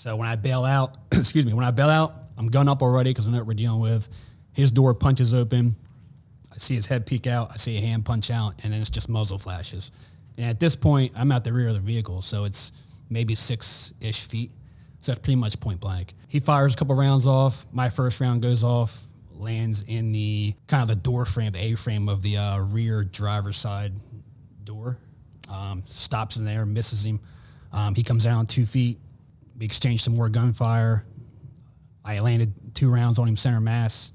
So when I bail out, I'm gun up already because I know what we're dealing with. His door punches open. I see his head peek out. I see a hand punch out, and then it's just muzzle flashes. And at this point, I'm at the rear of the vehicle, so it's maybe 6-ish feet. So it's pretty much point blank. He fires a couple rounds off. My first round goes off, lands in the kind of the door frame, the A-frame of the rear driver's side door. Stops in there, misses him. He comes down 2 feet. We exchanged some more gunfire. I landed 2 rounds on him center mass.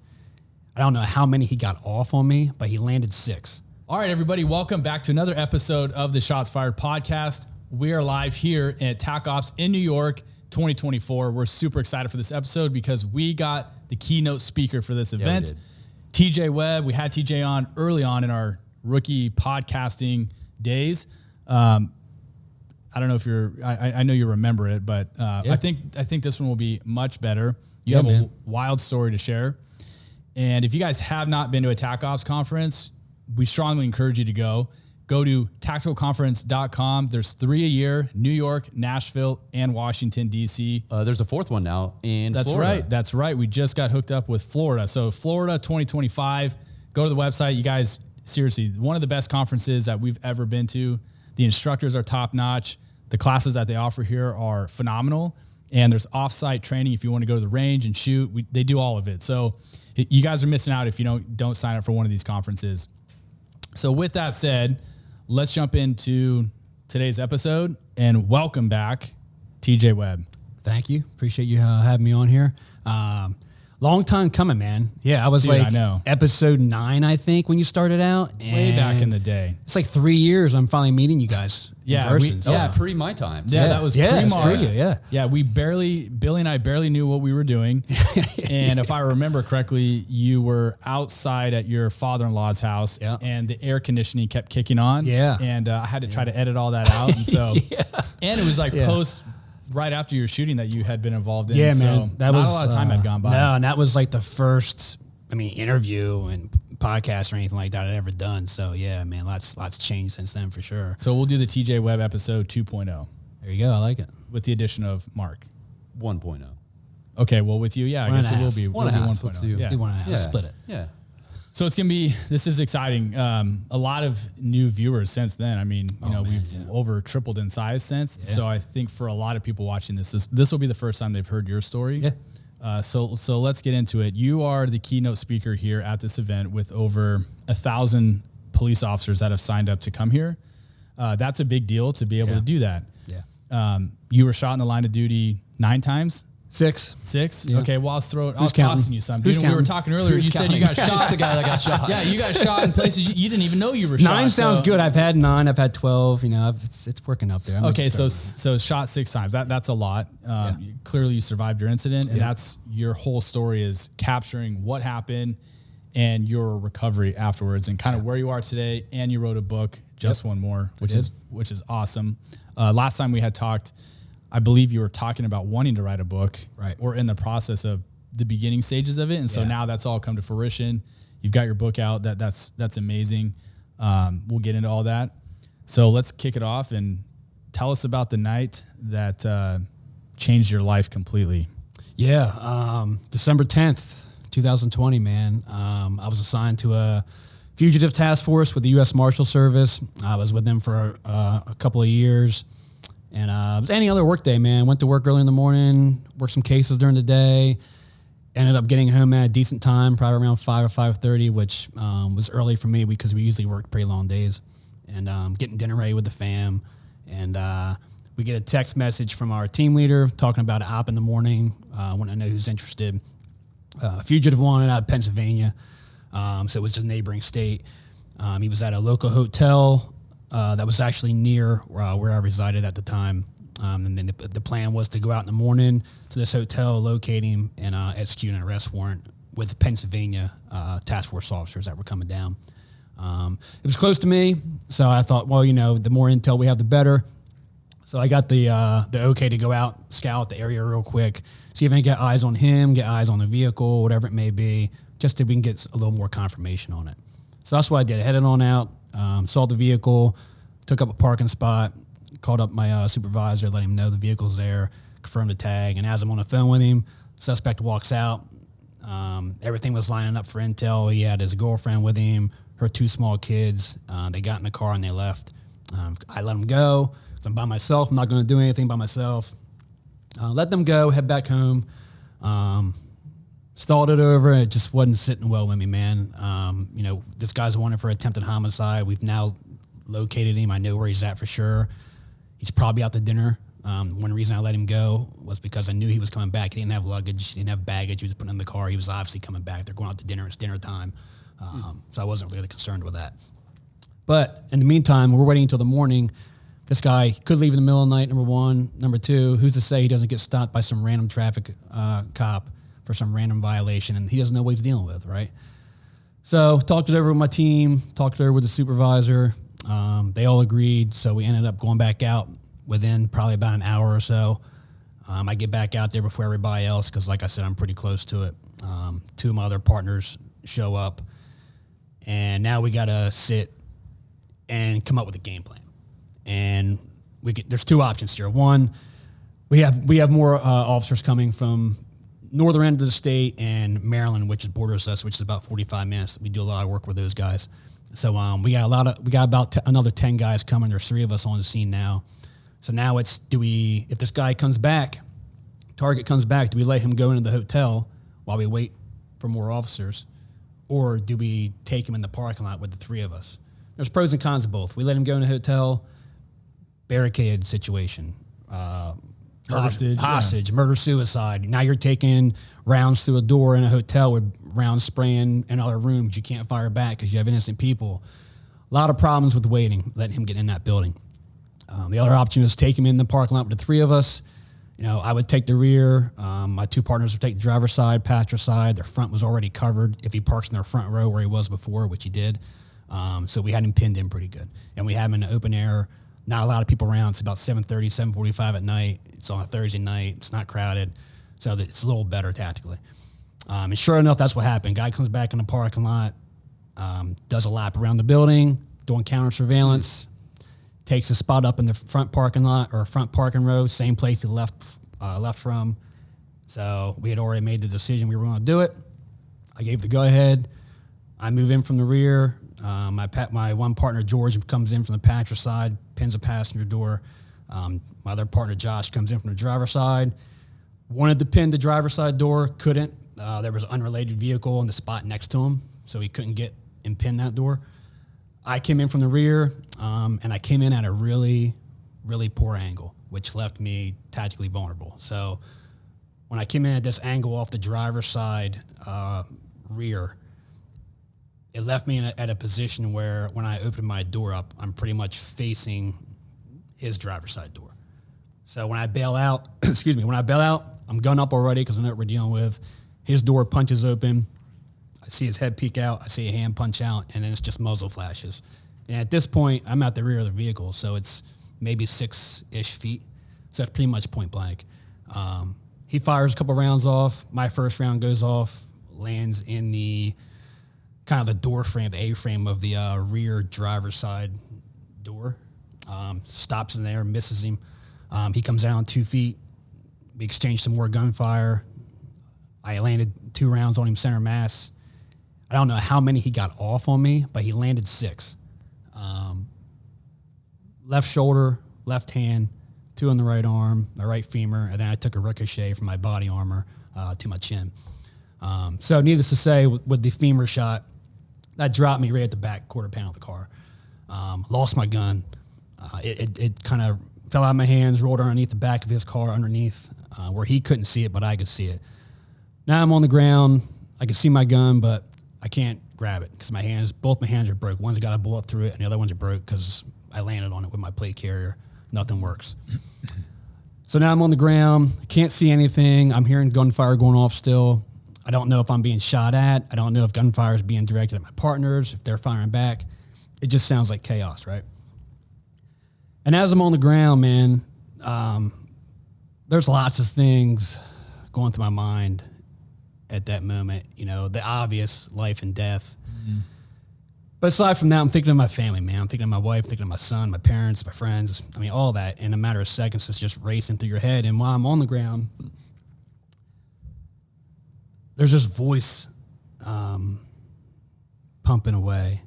I don't know how many he got off on me, but he landed 6. All right, everybody, welcome back to another episode of the Shots Fired podcast. We are live here at TAC Ops in New York, 2024. We're super excited for this episode because we got the keynote speaker for this event, TJ Webb. We had TJ on early on in our rookie podcasting days. I don't know if I know you remember it, but I think this one will be much better. You have a wild story to share. And if you guys have not been to a TAC Ops conference, we strongly encourage you to go. Go to tacticalconference.com. There's 3 a year, New York, Nashville, and Washington, D.C. There's a 4th one now in Florida. That's right. We just got hooked up with Florida. So Florida 2025, go to the website. You guys, seriously, one of the best conferences that we've ever been to. The instructors are top-notch. The classes that they offer here are phenomenal. And there's off-site training if you want to go to the range and shoot. They do all of it. So you guys are missing out if you don't sign up for one of these conferences. So with that said, let's jump into today's episode and welcome back TJ Webb. Thank you. Appreciate you having me on here. Long time coming, man. Yeah, I was episode 9, I think, when you started out. Way back in the day. It's like 3 years I'm finally meeting you guys in person. That was pre my time. Yeah, that was pre-Mar. Yeah. Yeah, Billy and I barely knew what we were doing. And if I remember correctly, you were outside at your father-in-law's house and the air conditioning kept kicking on. Yeah. And I had to try to edit all that out. And so, and it was like post right after your shooting that you had been involved in. Yeah, so man. That not was a lot of time had gone by. No, and that was like the first, interview and podcast or anything like that I'd ever done. So yeah, man, lots changed since then for sure. So we'll do the TJ Webb episode 2.0. There you go. I like it. With the addition of Mark. 1.0. Okay, well with you, I guess it will be 1.0. Let's do 1.5. Yeah. Split it. Yeah. So this is exciting. A lot of new viewers since then. We've over tripled in size since. Yeah. So I think for a lot of people watching this will be the first time they've heard your story. Yeah. So let's get into it. You are the keynote speaker here at this event with over 1,000 police officers that have signed up to come here. That's a big deal to be able to do that. Yeah. You were shot in the line of duty 9 times. 6. Yeah. Okay, well, I was tossing you some. We were talking earlier. You said you got shot. Just the guy that got shot. Yeah, you got shot in places you didn't even know you were shot. 9 sounds good. I've had 9. I've had 12. It's working up there. Okay, so shot 6 times. That's a lot. Clearly, you survived your incident, and that's your whole story is capturing what happened and your recovery afterwards, and kind of where you are today. And you wrote a book, Just One More, which is awesome. Last time we had talked, I believe you were talking about wanting to write a book, right? Or in the process of the beginning stages of it. And so now that's all come to fruition. You've got your book out. That's amazing. We'll get into all that. So let's kick it off and tell us about the night that changed your life completely. Yeah. December 10th, 2020, man. I was assigned to a fugitive task force with the U.S. Marshal Service. I was with them for a couple of years. And it was any other work day, man. Went to work early in the morning, worked some cases during the day, ended up getting home at a decent time, probably around 5 or 5:30, which was early for me because we usually worked pretty long days. And getting dinner ready with the fam. And we get a text message from our team leader talking about an op in the morning. Wanting to know who's interested. Fugitive wanted out of Pennsylvania. So it was a neighboring state. He was at a local hotel that was actually near where I resided at the time. And then the plan was to go out in the morning to this hotel, locate him, and execute an arrest warrant with Pennsylvania task force officers that were coming down. It was close to me, so I thought, well, the more intel we have, the better. So I got the okay to go out, scout the area real quick, see if I can get eyes on him, get eyes on the vehicle, whatever it may be, just so we can get a little more confirmation on it. So that's what I did. I headed on out, saw the vehicle, took up a parking spot, called up my supervisor, let him know the vehicle's there, confirm the tag. And as I'm on the phone with him, suspect walks out. Everything was lining up for intel. He had his girlfriend with him, her 2 small kids. They got in the car and they left. I let them go. So I'm by myself. I'm not going to do anything by myself. Let them go, head back home. Stalled it over. It just wasn't sitting well with me, man. This guy's wanted for attempted homicide. We've now located him. I know where he's at for sure. He's probably out to dinner. One reason I let him go was because I knew he was coming back. He didn't have luggage. He didn't have baggage. He was putting in the car. He was obviously coming back. They're going out to dinner. It's dinner time. So I wasn't really concerned with that. But in the meantime, we're waiting until the morning. This guy could leave in the middle of the night, number one. Number two, who's to say he doesn't get stopped by some random traffic cop for some random violation, and he doesn't know what he's dealing with, right? So talked it over with my team, talked it over with the supervisor. They all agreed, so we ended up going back out within probably about an hour or so. I get back out there before everybody else because, like I said, I'm pretty close to it. 2 of my other partners show up, and now we got to sit and come up with a game plan. And there's 2 options here. One, we have more officers coming from northern end of the state and Maryland, which borders us, which is about 45 minutes. We do a lot of work with those guys. So we got about another 10 guys coming. There's 3 of us on the scene now. So now it's, if this guy comes back, target comes back, do we let him go into the hotel while we wait for more officers? Or do we take him in the parking lot with the 3 of us? There's pros and cons of both. We let him go in the hotel, barricaded situation, hostage, murder, suicide. Now you're taking rounds through a door in a hotel with rounds spraying in other rooms. You can't fire back because you have innocent people. A lot of problems with waiting, letting him get in that building. The other option is take him in the parking lot with the 3 of us. I would take the rear. My 2 partners would take the driver's side, passenger side. Their front was already covered if he parks in their front row where he was before, which he did. So we had him pinned in pretty good. And we have him in the open air. Not a lot of people around. It's about 7:30, 7:45 at night. It's on a Thursday night. It's not crowded. So it's a little better tactically. And sure enough, that's what happened. Guy comes back in the parking lot, does a lap around the building, doing counter surveillance, takes a spot up in the front parking lot or front parking row, same place he left from. So we had already made the decision we were going to do it. I gave the go-ahead. I move in from the rear. My one partner, George, comes in from the passenger side, pins a passenger door. My other partner, Josh, comes in from the driver's side. Wanted to pin the driver's side door, couldn't. There was an unrelated vehicle in the spot next to him, so he couldn't get and pin that door. I came in from the rear, and I came in at a really, really poor angle, which left me tactically vulnerable. So when I came in at this angle off the driver's side rear, it left me at a position where when I opened my door up, I'm pretty much facing his driver's side door. So when I bail out, I'm gun up already because I know what we're dealing with. His door punches open. I see his head peek out. I see a hand punch out, and then it's just muzzle flashes. And at this point, I'm at the rear of the vehicle, so it's maybe 6-ish feet. So it's pretty much point blank. He fires a couple rounds off. My first round goes off, lands in the kind of the door frame, the A-frame of the rear driver's side door. Stops in there, misses him. He comes down 2 feet. We exchanged some more gunfire. I landed 2 rounds on him center mass. I don't know how many he got off on me, but he landed 6. Left shoulder, left hand, 2 on the right arm, my right femur, and then I took a ricochet from my body armor to my chin. So needless to say, with the femur shot, that dropped me right at the back quarter panel of the car. Lost my gun. It kind of fell out of my hands, rolled underneath the back of his car underneath, where he couldn't see it, but I could see it. Now I'm on the ground. I can see my gun, but I can't grab it because both my hands are broke. One's got a bullet through it, and the other one's are broke because I landed on it with my plate carrier. Nothing works. So now I'm on the ground. I can't see anything. I'm hearing gunfire going off still. I don't know if I'm being shot at. I don't know if gunfire is being directed at my partners, if they're firing back. It just sounds like chaos, right? And as I'm on the ground, man, there's lots of things going through my mind at that moment. The obvious life and death. Mm-hmm. But aside from that, I'm thinking of my family, man. I'm thinking of my wife, thinking of my son, my parents, my friends. I mean, all that in a matter of seconds is just racing through your head. And while I'm on the ground, there's this voice pumping away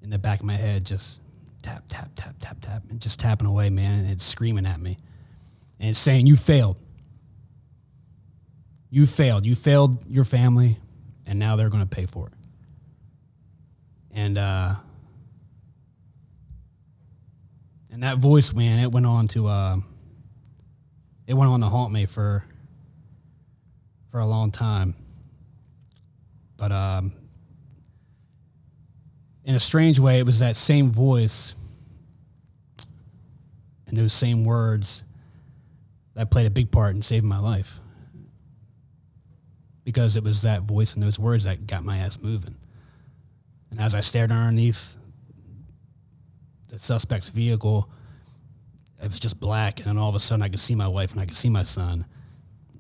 in the back of my head, just tap, tap, tap, tap, tap, and just tapping away, man. And it's screaming at me. And it's saying, you failed. You failed. You failed your family, and now they're going to pay for it. And that voice, man, it went on to haunt me for a long time. But in a strange way, it was that same voice and those same words that played a big part in saving my life. Because it was that voice and those words that got my ass moving. And as I stared underneath the suspect's vehicle, it was just black. And then all of a sudden I could see my wife and I could see my son.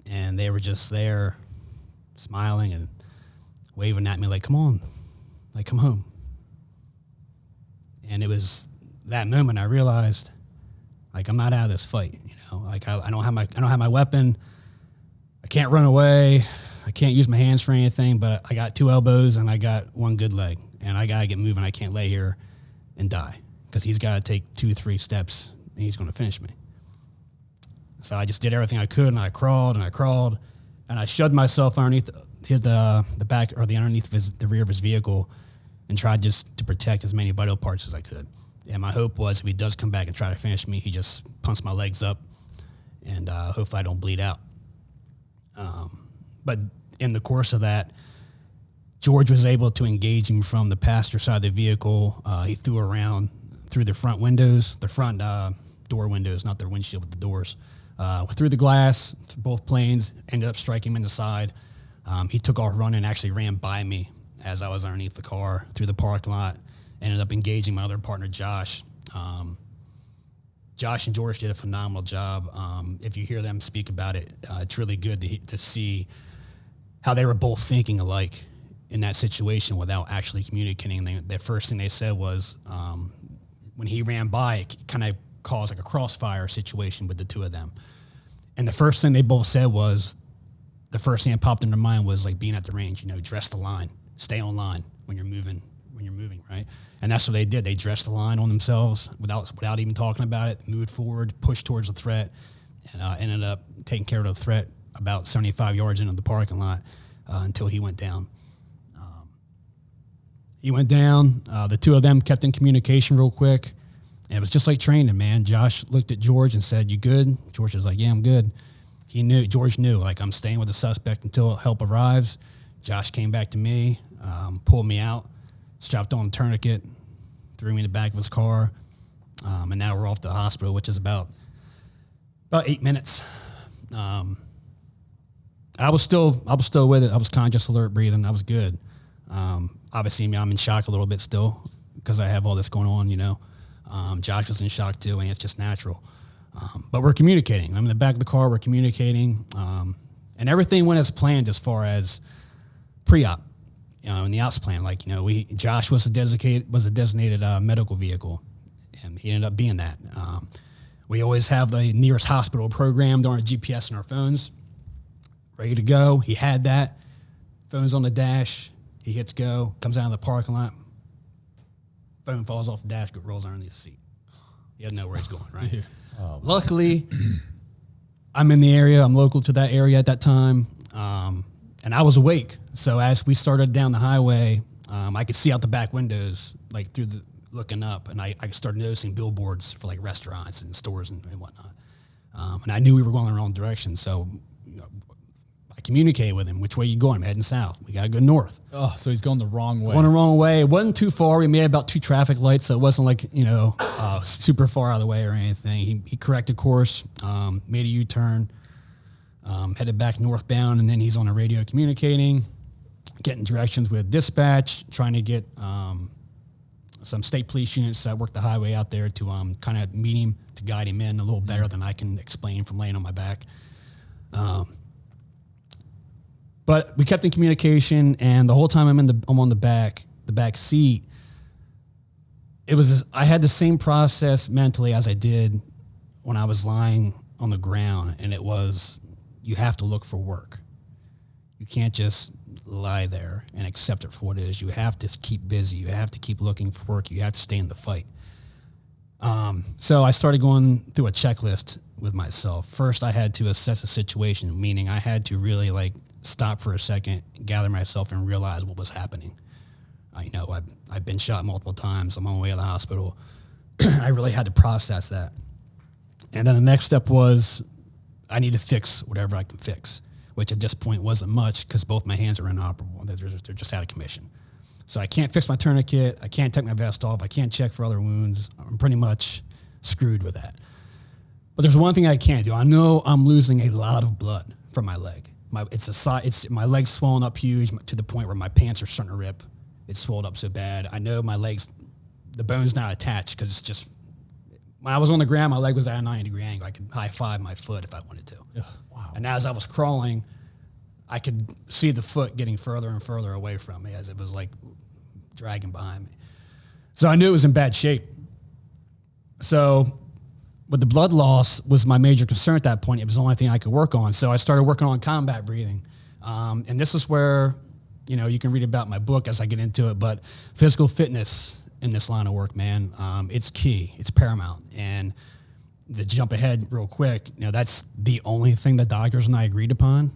And they were just there smiling and waving at me like, come on, like, come home. And it was that moment I realized, like, I'm not out of this fight, you know, like I don't have my weapon. I can't run away. I can't use my hands for anything, but I got 2 elbows and I got 1 good leg. And I got to get moving. I can't lay here and die because he's got to take 2-3 steps and he's going to finish me. So I just did everything I could, and I crawled and I shoved myself underneath the back or the underneath the rear of his vehicle and tried just to protect as many vital parts as I could. And my hope was if he does come back and try to finish me, he just punts my legs up and hopefully I don't bleed out. But in the course of that, George was able to engage him from the passenger side of the vehicle. He threw around through the front windows, the front door windows, not the windshield, but the doors. Through the glass, through both planes, ended up striking him in the side. He took off running and actually ran by me as I was underneath the car through the parking lot. Ended up engaging my other partner, Josh. Josh and George did a phenomenal job. If you hear them speak about it, it's really good to see how they were both thinking alike in that situation without actually communicating. The first thing they said was when he ran by, it kind of caused like a crossfire situation with the two of them. And the first thing they both said was, the first thing that popped in their mind was like being at the range, you know, dress the line, stay on line when you're moving, right? And that's what they did. They dressed the line on themselves without even talking about it, moved forward, pushed towards the threat, and ended up taking care of the threat about 75 yards into the parking lot until he went down. The two of them kept in communication real quick. And it was just like training, man. Josh looked at George and said, "You good?" George was like, "Yeah, I'm good." George knew, like, I'm staying with the suspect until help arrives. Josh came back to me, pulled me out, strapped on a tourniquet, threw me in the back of his car. And now we're off to the hospital, which is about 8 minutes. I was still with it. I was conscious, alert, breathing. I was good. Obviously, I'm in shock a little bit still because I have all this going on, you know. Josh was in shock too, and it's just natural. But we're communicating. I'm in the back of the car. We're communicating, and everything went as planned as far as pre-op, you know, in the ops plan. Like, you know, Josh was a designated medical vehicle, and he ended up being that. We always have the nearest hospital programmed on our GPS and our phones, ready to go. He had that. Phone's on the dash. He hits go, comes out of the parking lot. Phone falls off the dash, rolls underneath the seat. He doesn't know where he's going, right? Dude. Oh, luckily, I'm in the area. I'm local to that area at that time, and I was awake. So as we started down the highway, I could see out the back windows, like looking up, and I started noticing billboards for like restaurants and stores and whatnot. And I knew we were going in the wrong direction, so I communicated with him. Which way you going? I'm heading south. We gotta go north. Oh, so he's going the wrong way. Going the wrong way. It wasn't too far. We made about 2 traffic lights, so it wasn't like, you know, super far out of the way or anything. He corrected course, made a U-turn, headed back northbound, and then he's on the radio communicating, getting directions with dispatch, trying to get some state police units that work the highway out there to kind of meet him, to guide him in a little better than I can explain from laying on my back. But we kept in communication, and the whole time I'm on the back, the back seat, I had the same process mentally as I did when I was lying on the ground, and it was, you have to look for work. You can't just lie there and accept it for what it is. You have to keep busy. You have to keep looking for work. You have to stay in the fight. So I started going through a checklist with myself. First, I had to assess the situation, meaning I had to really like stop for a second, gather myself, and realize what was happening. I've been shot multiple times. I'm on my way to the hospital. I really had to process that. And then the next step was I need to fix whatever I can fix, which at this point wasn't much because both my hands are inoperable. They're just out of commission. So I can't fix my tourniquet. I can't take my vest off. I can't check for other wounds. I'm pretty much screwed with that. But there's one thing I can do. I know I'm losing a lot of blood from my leg. My leg's swollen up huge to the point where my pants are starting to rip. It's swelled up so bad. I know my legs, the bone's not attached because it's just, when I was on the ground, my leg was at a 90-degree angle. I could high five my foot if I wanted to. Ugh, wow. And as I was crawling, I could see the foot getting further and further away from me as it was like dragging behind me. So I knew it was in bad shape. So with the blood loss was my major concern at that point. It was the only thing I could work on. So I started working on combat breathing. And this is where, you can read about my book as I get into it, but physical fitness in this line of work, man, it's key. It's paramount. And to jump ahead real quick, that's the only thing the doctors and I agreed upon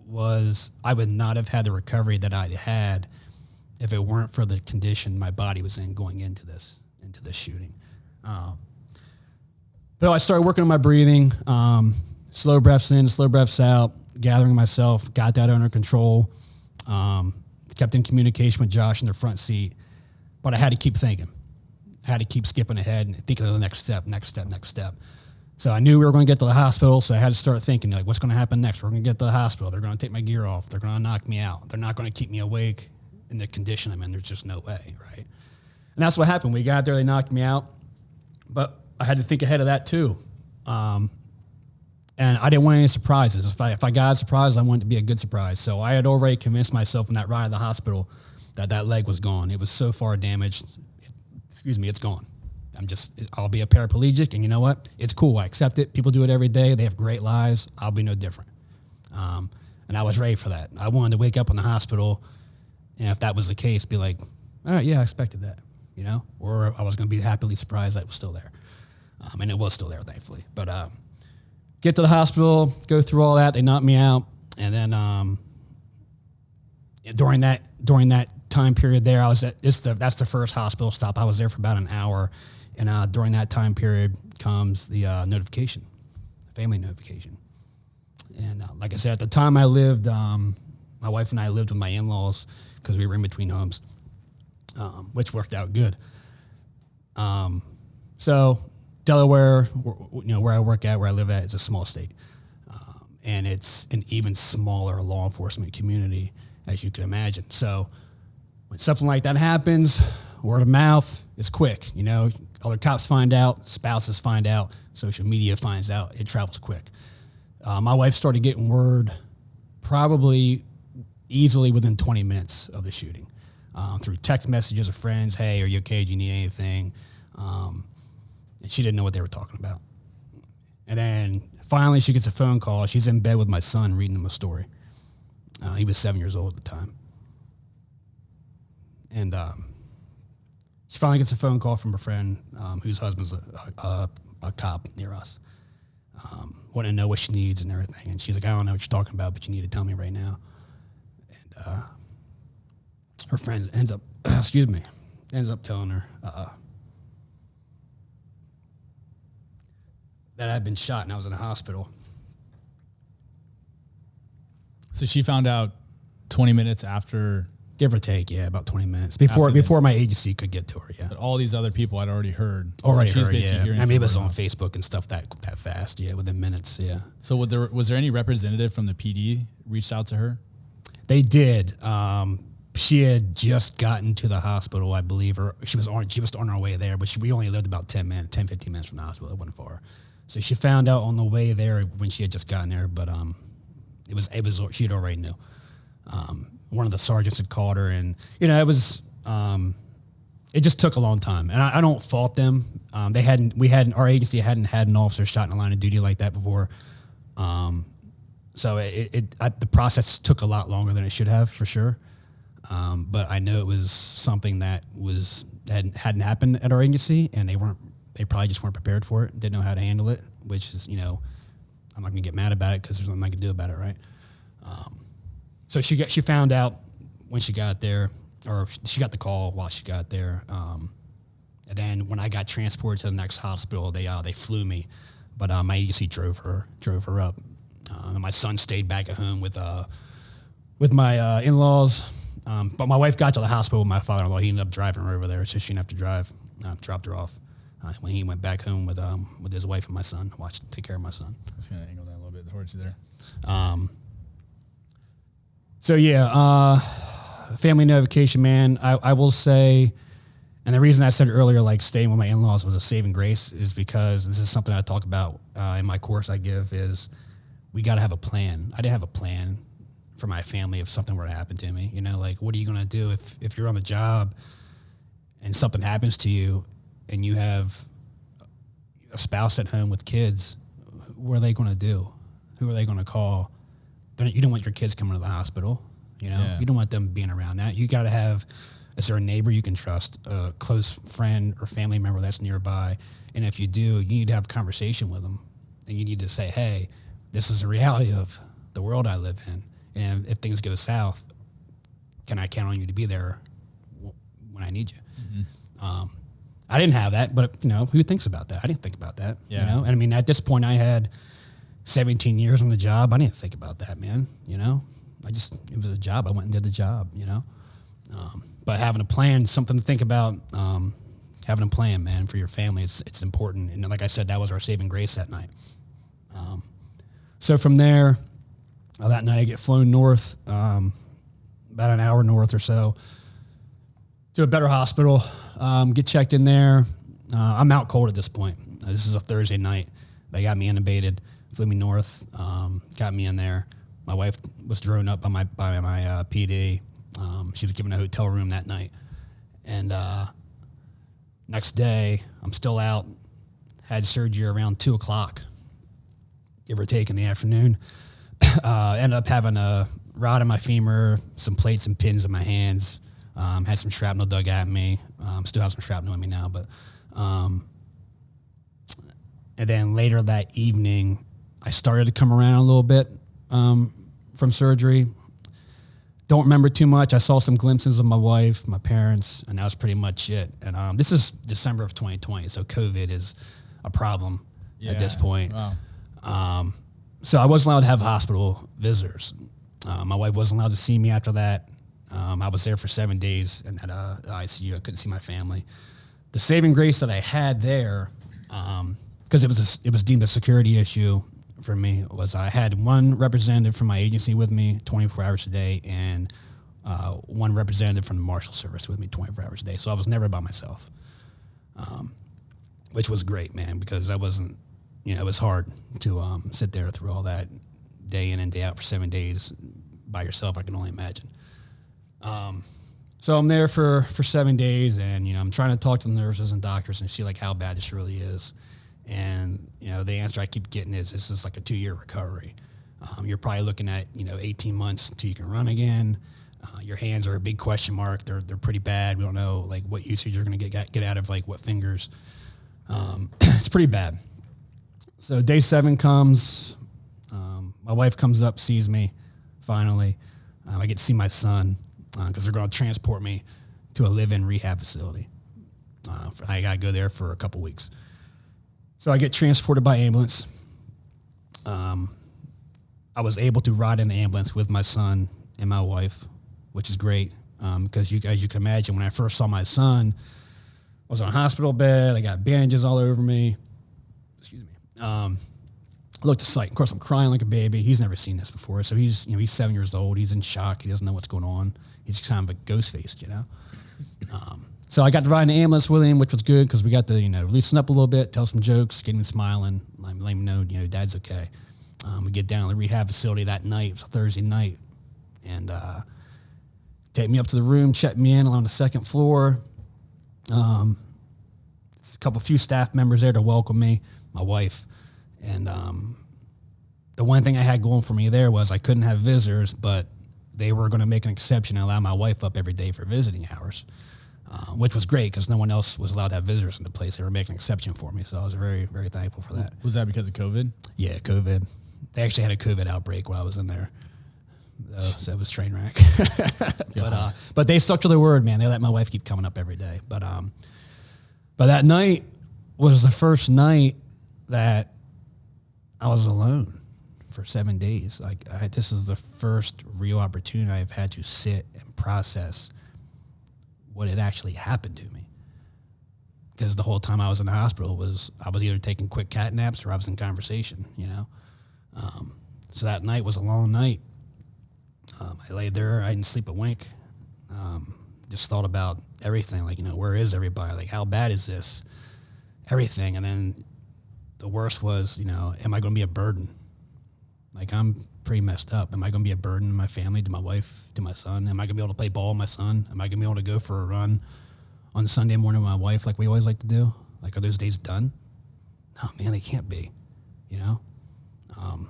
was I would not have had the recovery that I'd had if it weren't for the condition my body was in going into this shooting. So I started working on my breathing, slow breaths in, slow breaths out, gathering myself, got that under control, kept in communication with Josh in the front seat, but I had to keep thinking. I had to keep skipping ahead and thinking of the next step. So I knew we were going to get to the hospital, so I had to start thinking, like, what's going to happen next? We're going to get to the hospital. They're going to take my gear off. They're going to knock me out. They're not going to keep me awake in the condition I'm in. There's just no way, right? And that's what happened. We got there, they knocked me out, but I had to think ahead of that too. And I didn't want any surprises. If I got a surprise, I wanted it to be a good surprise. So I had already convinced myself in that ride to the hospital that leg was gone. It was so far damaged. It's gone. I'll be a paraplegic, and you know what? It's cool. I accept it. People do it every day. They have great lives. I'll be no different. And I was ready for that. I wanted to wake up in the hospital, and if that was the case, be like, all right, yeah, I expected that, or I was going to be happily surprised that it was still there. And it was still there, thankfully. But get to the hospital, go through all that. They knocked me out, and then during that time period there, that's the first hospital stop. I was there for about an hour, and during that time period comes the notification, family notification. And like I said, at the time I lived, my wife and I lived with my in-laws because we were in between homes, which worked out good. So Delaware, where I work at, where I live at, is a small state. And it's an even smaller law enforcement community, as you can imagine. So when something like that happens, word of mouth is quick. Other cops find out, spouses find out, social media finds out. It travels quick. My wife started getting word probably easily within 20 minutes of the shooting, through text messages of friends. Hey, are you okay? Do you need anything? And she didn't know what they were talking about. And then finally she gets a phone call. She's in bed with my son reading him a story. He was 7 years old at the time. And she finally gets a phone call from a friend whose husband's a cop near us. Wanting to know what she needs and everything. And she's like, I don't know what you're talking about, but you need to tell me right now. And her friend ends up telling her that I'd been shot and I was in a hospital. So she found out 20 minutes after, give or take, yeah, about 20 minutes before my agency could get to her. Yeah, but all these other people had already heard. She's basically hearing. I mean, it was on Facebook and stuff that fast. Yeah, within minutes. Yeah. So was there any representative from the PD reached out to her? They did. She had just gotten to the hospital, I believe, or she was on her way there, but we only lived about 10, 15 minutes from the hospital. It wasn't far. So she found out on the way there when she had just gotten there, but it was she had already knew. One of the sergeants had called her, and it was it just took a long time, and I don't fault them. Our agency hadn't had an officer shot in the line of duty like that before. So the process took a lot longer than it should have, for sure. But I know it was something that hadn't happened at our agency, and they probably just weren't prepared for it, didn't know how to handle it, which is, I'm not gonna get mad about it because there's nothing I can do about it, right? So she found out when she got there, or she got the call while she got there. And then when I got transported to the next hospital, they flew me, but my agency drove her up. And my son stayed back at home with my in-laws. But my wife got to the hospital with my father-in-law. He ended up driving her over there, so she didn't have to drive. Dropped her off when he went back home with his wife and my son, take care of my son. I was going to angle that a little bit towards you there. So yeah, family notification, man. I will say, and the reason I said earlier, like staying with my in-laws was a saving grace, is because this is something I talk about in my course I give, is we got to have a plan. I didn't have a plan for my family if something were to happen to me. Like, what are you going to do if you're on the job and something happens to you and you have a spouse at home with kids? What are they going to do? Who are they going to call? You don't want your kids coming to the hospital. Yeah. You don't want them being around that. You got to have, is there a neighbor you can trust, a close friend or family member that's nearby? And if you do, you need to have a conversation with them, and you need to say, hey, this is the reality of the world I live in. And if things go south, can I count on you to be there when I need you? Mm-hmm. I didn't have that, but who thinks about that? I didn't think about that. Yeah. And I mean, at this point I had 17 years on the job. I didn't think about that, man. It was a job. I went and did the job, but having a plan, something to think about, having a plan, man, for your family, it's important. And like I said, that was our saving grace that night. So from there, that night I get flown north, about an hour north or so, to a better hospital, get checked in there. I'm out cold at this point. This is a Thursday night. They got me intubated, flew me north, got me in there. My wife was drone up by my PD. She was given a hotel room that night. And next day, I'm still out, had surgery around 2 o'clock, give or take, in the afternoon. Ended up having a rod in my femur, some plates and pins in my hands, had some shrapnel dug at me. Still have some shrapnel in me now, but and then later that evening, I started to come around a little bit from surgery. Don't remember too much. I saw some glimpses of my wife, my parents, and that was pretty much it. And this is December of 2020, so COVID is a problem at this point. Wow. So I wasn't allowed to have hospital visitors. My wife wasn't allowed to see me after that. I was there for 7 days in that ICU. I couldn't see my family. The saving grace that I had there, because it was deemed a security issue for me, was I had one representative from my agency with me 24 hours a day, and one representative from the Marshal Service with me 24 hours a day. So I was never by myself, which was great, man, because I wasn't, it was hard to sit there through all that day in and day out for 7 days by yourself. I can only imagine. So I'm there for 7 days, and, I'm trying to talk to the nurses and doctors and see like how bad this really is. And, the answer I keep getting is this is like a 2-year recovery. You're probably looking at, 18 months until you can run again. Your hands are a big question mark. They're pretty bad. We don't know like what usage you're going to get out of like what fingers. It's pretty bad. So day 7 comes, my wife comes up, sees me finally. I get to see my son because they're going to transport me to a live-in rehab facility. I got to go there for a couple weeks. So I get transported by ambulance. I was able to ride in the ambulance with my son and my wife, which is great because as you can imagine, when I first saw my son, I was on a hospital bed. I got bandages all over me. Excuse me. I looked a sight. Of course, I'm crying like a baby. He's never seen this before. So he's 7 years old. He's in shock. He doesn't know what's going on. He's kind of a ghost faced, So I got to ride in the ambulance with him, which was good because we got to, loosen up a little bit, tell some jokes, get him smiling, let him know, Dad's okay. We get down to the rehab facility that night. It was a Thursday night. And take me up to the room, check me in on the second floor. A few staff members there to welcome me, my wife. And the one thing I had going for me there was I couldn't have visitors, but they were going to make an exception and allow my wife up every day for visiting hours, which was great because no one else was allowed to have visitors in the place. They were making an exception for me. So I was very, very thankful for that. Was that because of COVID? Yeah, COVID. They actually had a COVID outbreak while I was in there. So it was train wreck. But they stuck to their word, man. They let my wife keep coming up every day. But that night was the first night that I was alone for 7 days. This is the first real opportunity I've had to sit and process what had actually happened to me. Because the whole time I was in the hospital I was either taking quick cat naps or I was in conversation, you know. So that night was a long night. I laid there. I didn't sleep a wink. Just thought about everything. Like, you know, where is everybody? Like, how bad is this? Everything. And then the worst was, you know, am I going to be a burden? Like, I'm pretty messed up. Am I going to be a burden to my family, to my wife, to my son? Am I going to be able to play ball with my son? Am I going to be able to go for a run on Sunday morning with my wife like we always like to do? Like, are those days done? No, man, they can't be, you know?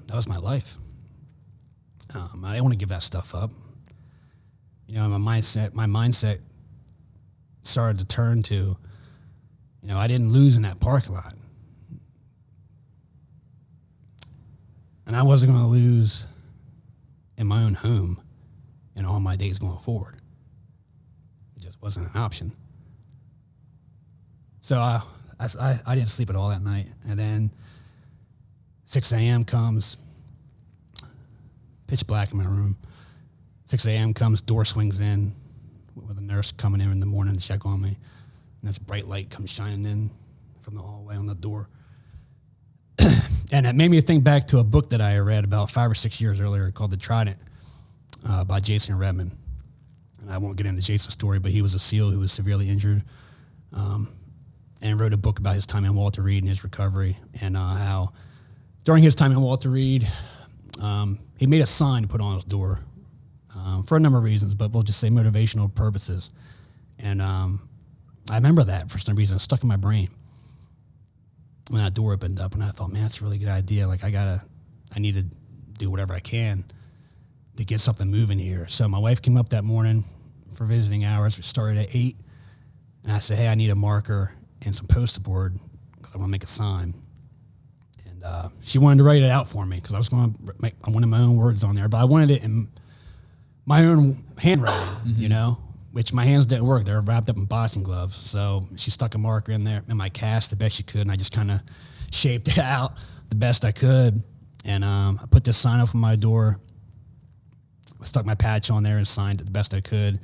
That was my life. I didn't want to give that stuff up. You know, my mindset started to turn to, you know, I didn't lose in that parking lot. And I wasn't going to lose in my own home in all my days going forward. It just wasn't an option. So I didn't sleep at all that night. And then 6 a.m. comes, pitch black in my room. 6 a.m. comes, door swings in with a nurse coming in the morning to check on me. And this bright light comes shining in from the hallway on the door. And it made me think back to a book that I read about 5 or 6 years earlier called The Trident by Jason Redman. And I won't get into Jason's story, but he was a SEAL who was severely injured and wrote a book about his time in Walter Reed and his recovery and how during his time in Walter Reed, he made a sign to put on his door for a number of reasons, but we'll just say motivational purposes. And I remember that for some reason. It stuck in my brain when that door opened up, and I thought, man, that's a really good idea. Like, I need to do whatever I can to get something moving here. So my wife came up that morning for visiting hours. We started at 8, and I said, hey, I need a marker and some poster board because I want to make a sign. And she wanted to write it out for me because I wanted my own words on there, but I wanted it in my own handwriting, you know, which my hands didn't work. They were wrapped up in boxing gloves. So she stuck a marker in there in my cast the best she could, and I just kind of shaped it out the best I could. And I put this sign up on my door. I stuck my patch on there and signed it the best I could.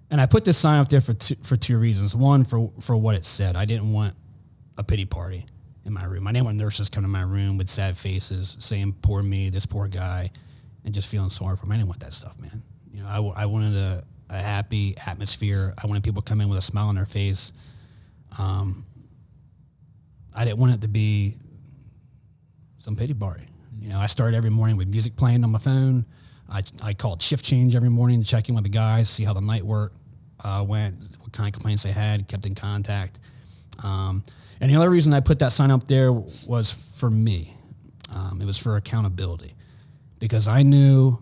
And I put this sign up there for two reasons. One, for what it said. I didn't want a pity party in my room. I didn't want nurses coming to my room with sad faces saying, poor me, this poor guy, and just feeling sorry for me. I didn't want that stuff, man. You know, I wanted a happy atmosphere. I wanted people to come in with a smile on their face. I didn't want it to be some pity party. You know, I started every morning with music playing on my phone. I called shift change every morning to check in with the guys, see how the night work went, what kind of complaints they had, kept in contact. And the other reason I put that sign up there was for me. It was for accountability, because I knew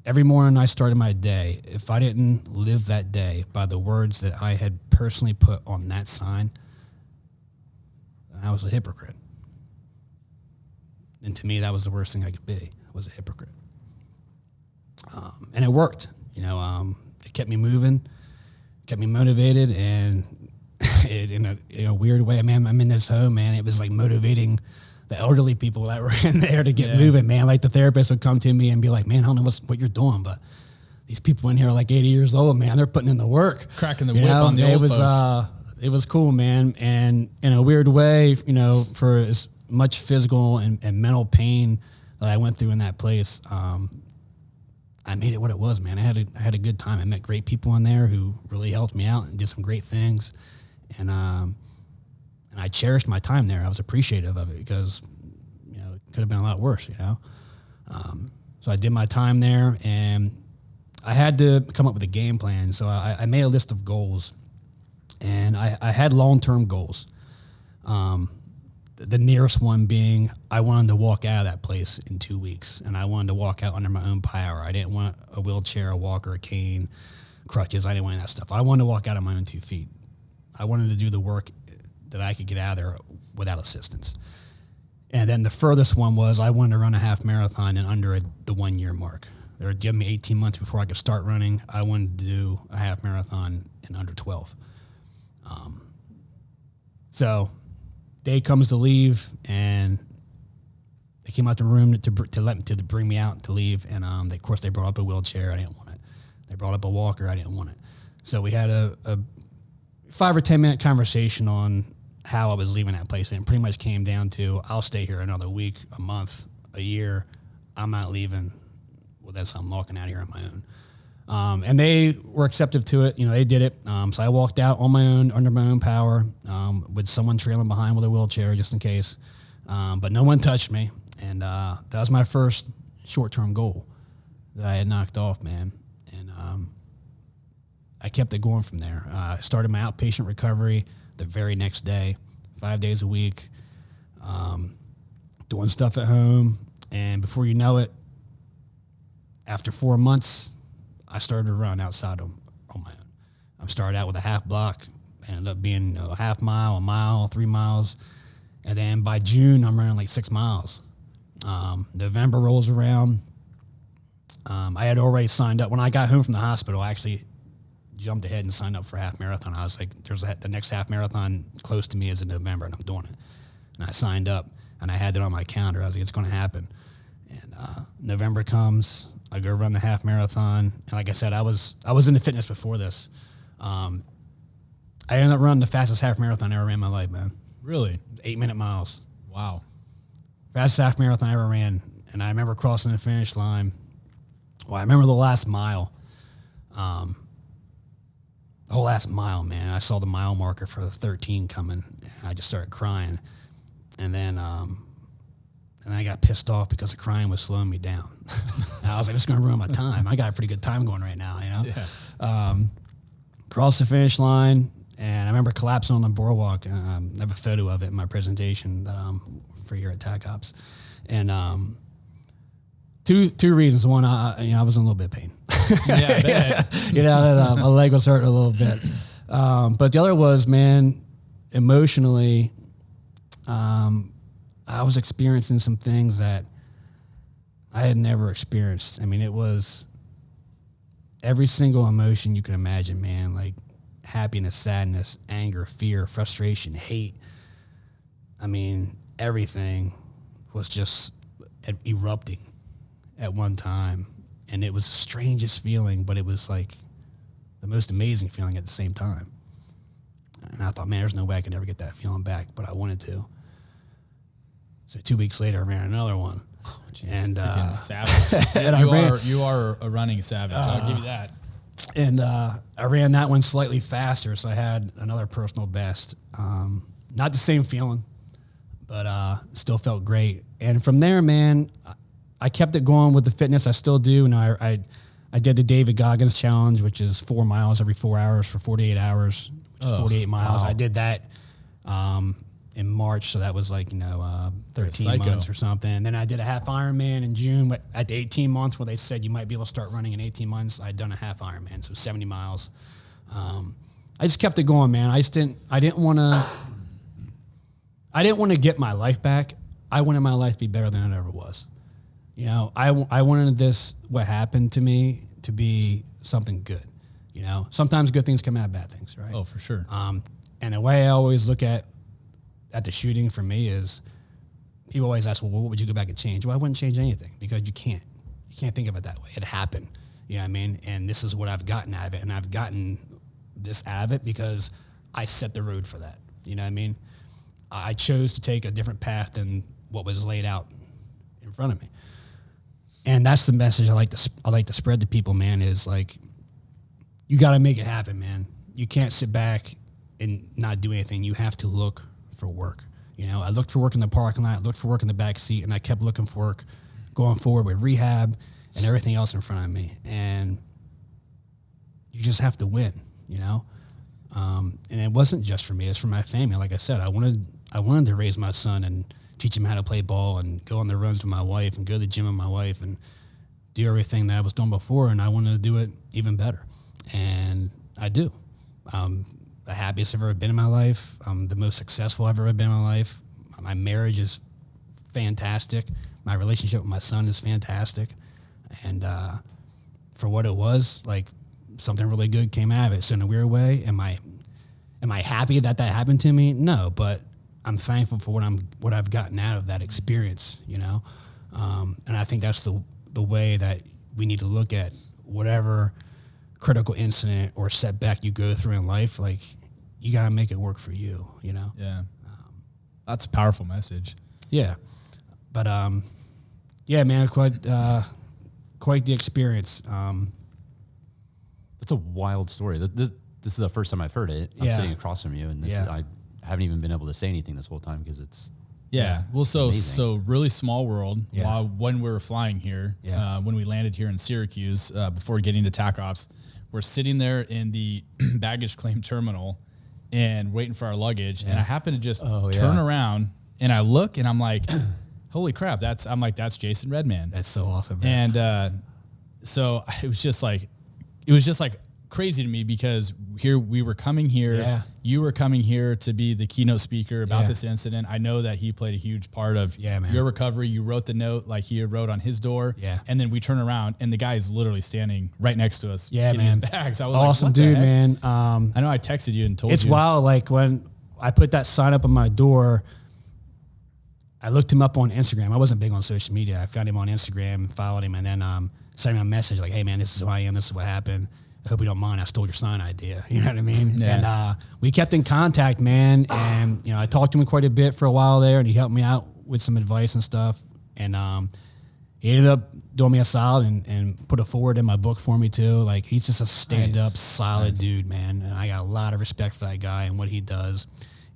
every morning I started my day, if I didn't live that day by the words that I had personally put on that sign, I was a hypocrite. And to me, that was the worst thing I could be, was a hypocrite. And it worked. You know, it kept me moving, kept me motivated, and in a weird way, man, I'm in this home, man. It was like motivating the elderly people that were in there to get moving, man. Like the therapist would come to me and be like, man, I don't know what you're doing, but these people in here are like 80 years old, man. They're putting in the work. Cracking the whip on the old folks. It was cool, man. And in a weird way, you know, for as much physical and mental pain that I went through in that place, I made it what it was, man. I had a good time. I met great people in there who really helped me out and did some great things. And I cherished my time there. I was appreciative of it because, you know, it could have been a lot worse, you know. So I did my time there, and I had to come up with a game plan. So I made a list of goals, and I had long-term goals. The nearest one being I wanted to walk out of that place in 2 weeks, and I wanted to walk out under my own power. I didn't want a wheelchair, a walker, a cane, crutches. I didn't want any of that stuff. I wanted to walk out on my own 2 feet. I wanted to do the work that I could get out of there without assistance. And then the furthest one was I wanted to run a half marathon in under the 1 year mark. They were giving me 18 months before I could start running. I wanted to do a half marathon in under 12. So day comes to leave, and they came out the room to bring me out to leave. And of course they brought up a wheelchair. I didn't want it. They brought up a walker. I didn't want it. So we had a 5 or 10 minute conversation on how I was leaving that place. And it pretty much came down to, I'll stay here another week, a month, a year. I'm not leaving. Well, that's, I'm walking out here on my own. And they were receptive to it. You know, they did it. So I walked out on my own, under my own power, with someone trailing behind with a wheelchair just in case. But no one touched me. And that was my first short-term goal that I had knocked off, man. And I kept it going from there. I started my outpatient recovery the very next day, 5 days a week, doing stuff at home. And before you know it, after 4 months, I started to run outside on my own. I started out with a half block, ended up being a half mile, a mile, 3 miles. And then by June, I'm running like 6 miles. November rolls around. I had already signed up. When I got home from the hospital, I actually jumped ahead and signed up for a half marathon. I was like, the next half marathon close to me is in November, and I'm doing it. And I signed up, and I had it on my calendar. I was like, it's going to happen. And November comes, I go run the half marathon. And like I said, I was into fitness before this. I ended up running the fastest half marathon I ever ran in my life, man. Really? 8-minute miles. Wow. Fastest half marathon I ever ran. And I remember crossing the finish line. Well, I remember the last mile. The whole last mile, man. I saw the mile marker for the 13 coming, and I just started crying. And then I got pissed off because the crying was slowing me down. And I was like, this is going to ruin my time. I got a pretty good time going right now, you know? Yeah. Crossed the finish line, and I remember collapsing on the boardwalk. I have a photo of it in my presentation that for here at TAC Ops. And two reasons. One, I was in a little bit of pain. Yeah, My leg was hurting a little bit. But the other was, man, emotionally, I was experiencing some things that I had never experienced. I mean, it was every single emotion you can imagine, man, like happiness, sadness, anger, fear, frustration, hate. I mean, everything was just erupting at one time. And it was the strangest feeling, but it was like the most amazing feeling at the same time. And I thought, man, there's no way I could ever get that feeling back, but I wanted to. So 2 weeks later, I ran another one. Oh, and savage. And you are a running savage. I'll give you that. And I ran that one slightly faster, so I had another personal best. Not the same feeling, but still felt great. And from there, man, I kept it going with the fitness. I still do. And I did the David Goggins challenge, which is 4 miles every 4 hours for 48 hours, which is 48 miles. Wow. I did that in March, so that was like 13 months or something. And then I did a half Ironman in June at the 18 months where they said you might be able to start running in 18 months. I'd done a half Ironman, so 70 miles. I just kept it going, man. I didn't want to get my life back. I wanted my life to be better than it ever was. You know, I wanted what happened to me, to be something good. You know, sometimes good things come out of bad things, right? Oh, for sure. And the way I always look at the shooting for me is, people always ask, well, what would you go back and change? Well, I wouldn't change anything, because you can't think of it that way. It happened. You know what I mean? And this is what I've gotten out of it. And I've gotten this out of it because I set the road for that. You know what I mean? I chose to take a different path than what was laid out in front of me. And that's the message I like to spread to people, man, is like, you got to make it happen, man. You can't sit back and not do anything. You have to look for work. You know, I looked for work in the parking lot, looked for work in the back seat, and I kept looking for work going forward with rehab and everything else in front of me. And just have to win, you know? And it wasn't just for me, it's for my family. Like I said, I wanted to raise my son and teach him how to play ball and go on the runs with my wife and go to the gym with my wife and do everything that I was doing before. And I wanted to do it even better. And I do. The happiest I've ever been in my life. I'm the most successful I've ever been in my life. My marriage is fantastic. My relationship with my son is fantastic. And for what it was, like, something really good came out of it. So in a weird way, am I happy that happened to me? No, but I'm thankful for what I've gotten out of that experience, you know? And I think that's the way that we need to look at whatever critical incident or setback you go through in life. Like, you got to make it work for you, you know? Yeah. That's a powerful message. Yeah. But, yeah, man, quite the experience. That's a wild story. This is the first time I've heard it. I'm sitting across from you, and I haven't even been able to say anything this whole time because it's Well, so really small world. Yeah. When we were flying here, when we landed here in Syracuse, before getting to TAC Ops, we're sitting there in the baggage claim terminal and waiting for our luggage. And I happen to just turn around and I look and I'm like, holy crap, that's Jason Redman. That's so awesome, man. And so it was just like crazy to me because here we were coming here, you were coming here to be the keynote speaker about this incident. I know that he played a huge part of your recovery. You wrote the note like he wrote on his door. Yeah. And then we turn around and the guy is literally standing right next to us getting his bags. I was awesome, like, dude, man. I know I texted you and told you. It's wild. Like when I put that sign up on my door, I looked him up on Instagram. I wasn't big on social media. I found him on Instagram, followed him, and then sent him a message like, hey man, this is who I am. This is what happened. I hope you don't mind. I stole your sign idea. You know what I mean? Yeah. And we kept in contact, man. And, I talked to him quite a bit for a while there, and he helped me out with some advice and stuff. And he ended up doing me a solid and put a forward in my book for me, too. Like, he's just a stand-up, solid dude, man. And I got a lot of respect for that guy and what he does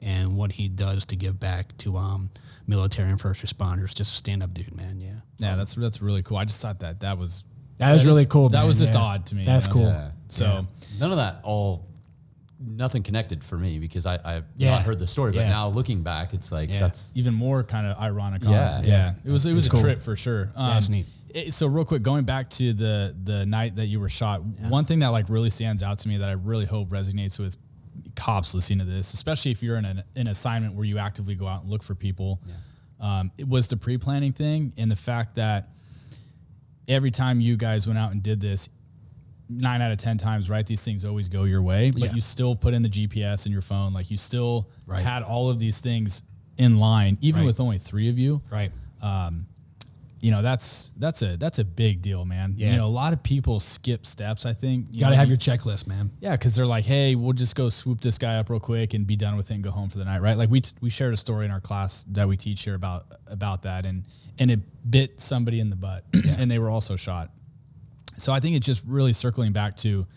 to give back to military and first responders. Just a stand-up dude, man, yeah. Yeah, that's really cool. I just thought that was really cool, That man. was just odd to me. That's cool. Yeah. So none of that nothing connected for me because I've not heard the story, but now looking back, it's like that's even more kind of ironic. Yeah. It was a cool. trip for sure. That's neat. So real quick, going back to the night that you were shot, one thing that like really stands out to me that I really hope resonates with cops listening to this, especially if you're in an assignment where you actively go out and look for people, it was the pre-planning thing and the fact that every time you guys went out and did this, 9 out of 10 times, right, these things always go your way, but you still put in the GPS in your phone. Like you still had all of these things in line, even with only 3 of you. Right. That's a big deal, man. Yeah. A lot of people skip steps, I think. You got to have your checklist, man. Yeah, because they're like, hey, we'll just go swoop this guy up real quick and be done with it and go home for the night, right? Like we shared a story in our class that we teach here about that, and it bit somebody in the butt, and they were also shot. So I think it's just really circling back to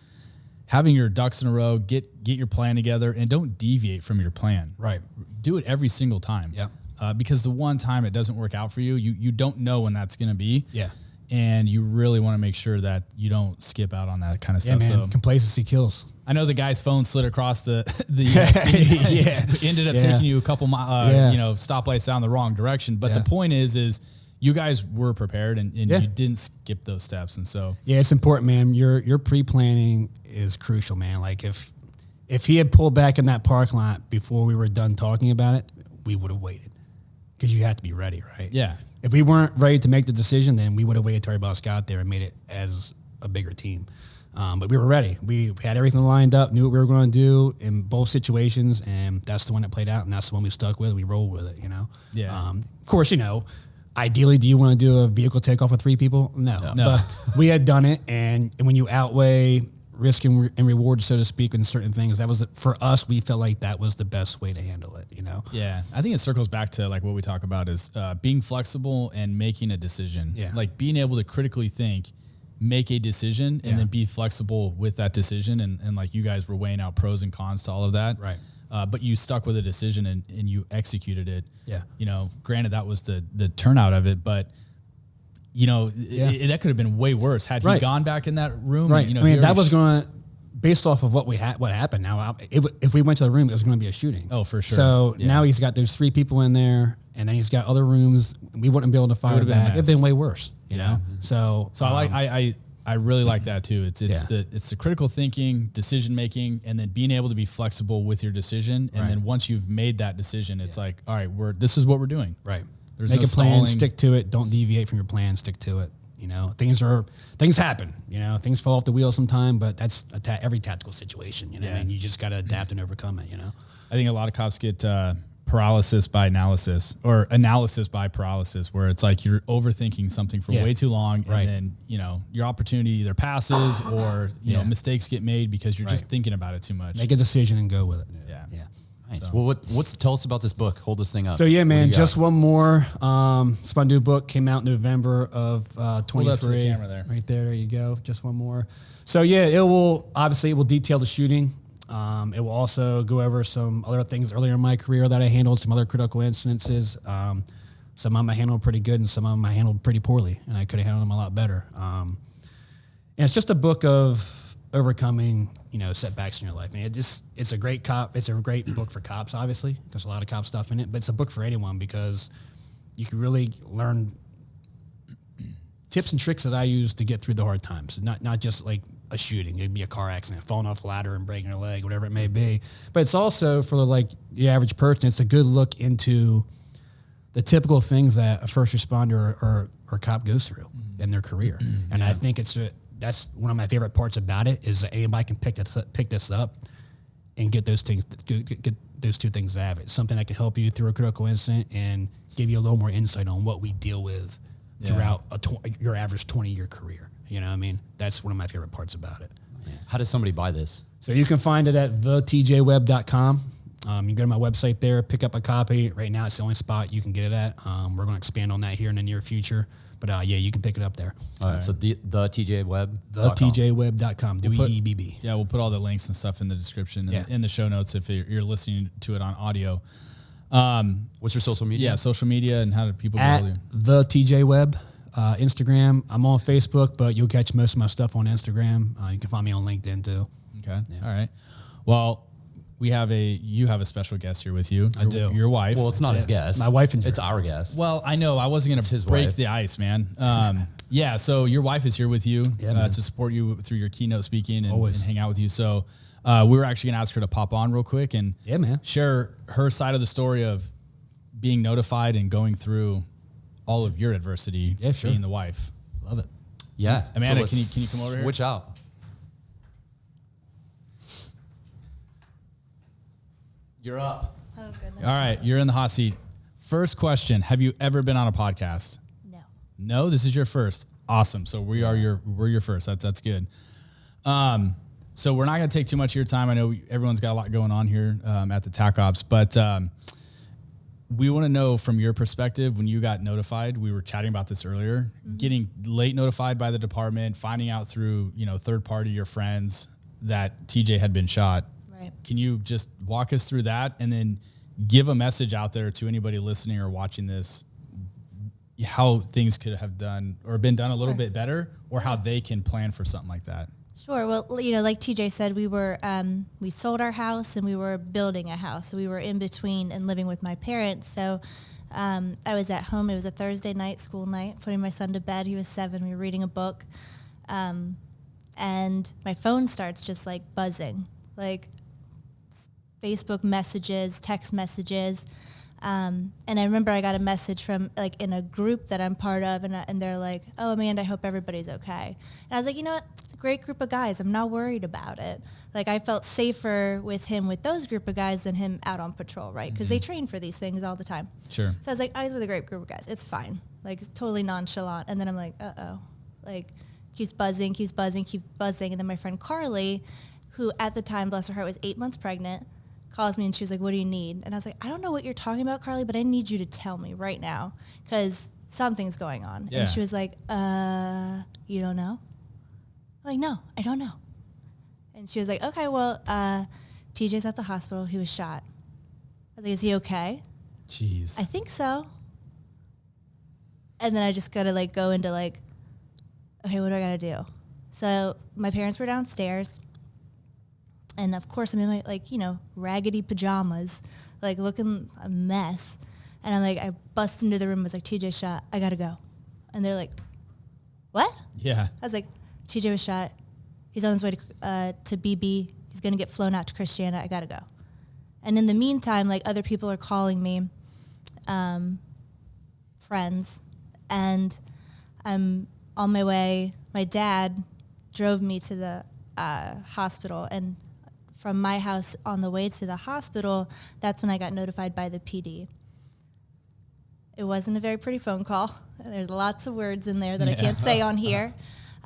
having your ducks in a row, get your plan together, and don't deviate from your plan. Right. Do it every single time. Yeah. Because the one time it doesn't work out for you, you don't know when that's going to be. Yeah. And you really want to make sure that you don't skip out on that kind of stuff. Man. So Complacency kills. I know the guy's phone slid across the scene. Ended up taking you a couple stoplights down the wrong direction. But the point is you guys were prepared and you didn't skip those steps. And so it's important, man. Your pre-planning is crucial, man. Like if he had pulled back in that parking lot before we were done talking about it, we would have waited because you have to be ready, right? Yeah. If we weren't ready to make the decision, then we would have waited till everybody else got there and made it as a bigger team. But we were ready. We had everything lined up, knew what we were going to do in both situations, and that's the one that played out, and that's the one we stuck with, and we rolled with it, Yeah. Of course, ideally, do you want to do a vehicle takeoff with 3 people? No. But we had done it, and when you outweigh risk and reward, so to speak, in certain things, that was, for us, we felt like that was the best way to handle it, Yeah. I think it circles back to like what we talk about is being flexible and making a decision. Yeah. Like being able to critically think, make a decision, and then be flexible with that decision. And like you guys were weighing out pros and cons to all of that. Right. But you stuck with a decision and you executed it. Yeah. Granted that was the turnout of it, but that could have been way worse had he gone back in that room. Right. And, that was going to based off of what happened now, if we went to the room, it was going to be a shooting. Oh, for sure. So now he's got, there's 3 people in there, and then he's got other rooms. We wouldn't be able to fire back. It'd been way worse, you know? So I really like that too. It's the critical thinking, decision making, and then being able to be flexible with your decision. And then once you've made that decision, it's like, all right, this is what we're doing. Right. There's Make no a plan, stalling. stick to it. Don't deviate from your plan. Stick to it. You know, things happen. You know, things fall off the wheel sometime, but that's every tactical situation. You know, and you just got to adapt and overcome it. You know, I think a lot of cops get paralysis by analysis or analysis by paralysis, where it's like you're overthinking something for way too long, and then your opportunity either passes or you know mistakes get made because you're just thinking about it too much. Make a decision and go with it. Yeah. Nice. So. Well, tell us about this book. Hold this thing up. So yeah, man, just one more. It's my new book, came out in November of 23. Hold up to the camera there. Right there you go. Just one more. So yeah, it will detail the shooting. It will also go over some other things earlier in my career that I handled, some other critical incidences. Some of them I handled pretty good, and some of them I handled pretty poorly, and I could have handled them a lot better. And it's just a book of overcoming, setbacks in your life. And it's a great book for cops, obviously. There's a lot of cop stuff in it, but it's a book for anyone because you can really learn tips and tricks that I use to get through the hard times. Not just like a shooting. It'd be a car accident, falling off a ladder and breaking your leg, whatever it may be. But it's also for like the average person, it's a good look into the typical things that a first responder or cop goes through in their career. And I think that's one of my favorite parts about it is that anybody can pick this up and get those things, get those 2 things out of it. Something that can help you through a critical incident and give you a little more insight on what we deal with throughout your average 20-year career. You know what I mean? That's one of my favorite parts about it. How does somebody buy this? So you can find it at thetjwebb.com. You go to my website there, pick up a copy. Right now, it's the only spot you can get it at. We're going to expand on that here in the near future. But you can pick it up there. All right. So the TJWebb. thetjwebb.com. WEBB. Yeah, we'll put all the links and stuff in the description and in the show notes if you're listening to it on audio. What's your social media? Yeah, social media and how do people At get you? the TJWebb, Instagram. I'm on Facebook, but you'll catch most of my stuff on Instagram. You can find me on LinkedIn too. Okay. Yeah. All right. Well, you have a special guest here with you. I do. Your wife. Well, it's not his guest. My wife and it's our guest. Well, I know I wasn't going to break the ice, man. Yeah. So your wife is here with you to support you through your keynote speaking and hang out with you. So we were actually going to ask her to pop on real quick and share her side of the story of being notified and going through all of your adversity being the wife. Love it. Yeah. Amanda, can you come over here? Switch out. You're up. Oh, goodness. All right. You're in the hot seat. First question. Have you ever been on a podcast? No. No, this is your first. Awesome. So we're your first. That's good. So we're not going to take too much of your time. I know everyone's got a lot going on here at the TAC Ops, but we want to know from your perspective, when you got notified, we were chatting about this earlier, getting late notified by the department, finding out through, third party, your friends that TJ had been shot. Right. Can you just walk us through that and then give a message out there to anybody listening or watching this, how things could have done or been done a little bit better, or how they can plan for something like that? Sure. Well, like TJ said, we sold our house and we were building a house. So we were in between and living with my parents. So I was at home. It was a Thursday night, school night, putting my son to bed. He was 7. We were reading a book. And my phone starts just like buzzing, like Facebook messages, text messages. And I remember I got a message from like in a group that I'm part of, and they're like, "Oh, Amanda, I hope everybody's okay." And I was like, you know what? It's a great group of guys. I'm not worried about it. Like I felt safer with him with those group of guys than him out on patrol, right? Because they train for these things all the time. Sure. So I was like, I was with a great group of guys. It's fine. Like totally nonchalant. And then I'm like, like keeps buzzing. And then my friend Carly, who at the time, bless her heart, was 8 months pregnant, calls me and she was like, "What do you need?" And I was like, "I don't know what you're talking about, Carly, but I need you to tell me right now because something's going on." Yeah. And she was like, "You don't know?" I'm like, "No, I don't know." And she was like, "Okay, well, TJ's at the hospital. He was shot." I was like, "Is he okay?" Jeez. "I think so." And then I just got to like go into like, okay, what do I got to do? So my parents were downstairs. And of course I'm in my, like, raggedy pajamas, like looking a mess. And I'm like, I bust into the room. I was like, TJ shot. I got to go. And they're like, what? Yeah. I was like, TJ was shot. He's on his way to BB. He's going to get flown out to Christiana. I got to go. And in the meantime, like, other people are calling me, friends, and I'm on my way. My dad drove me to the hospital, and from my house on the way to the hospital, that's when I got notified by the PD. It wasn't a very pretty phone call. There's lots of words in there that I can't say on here.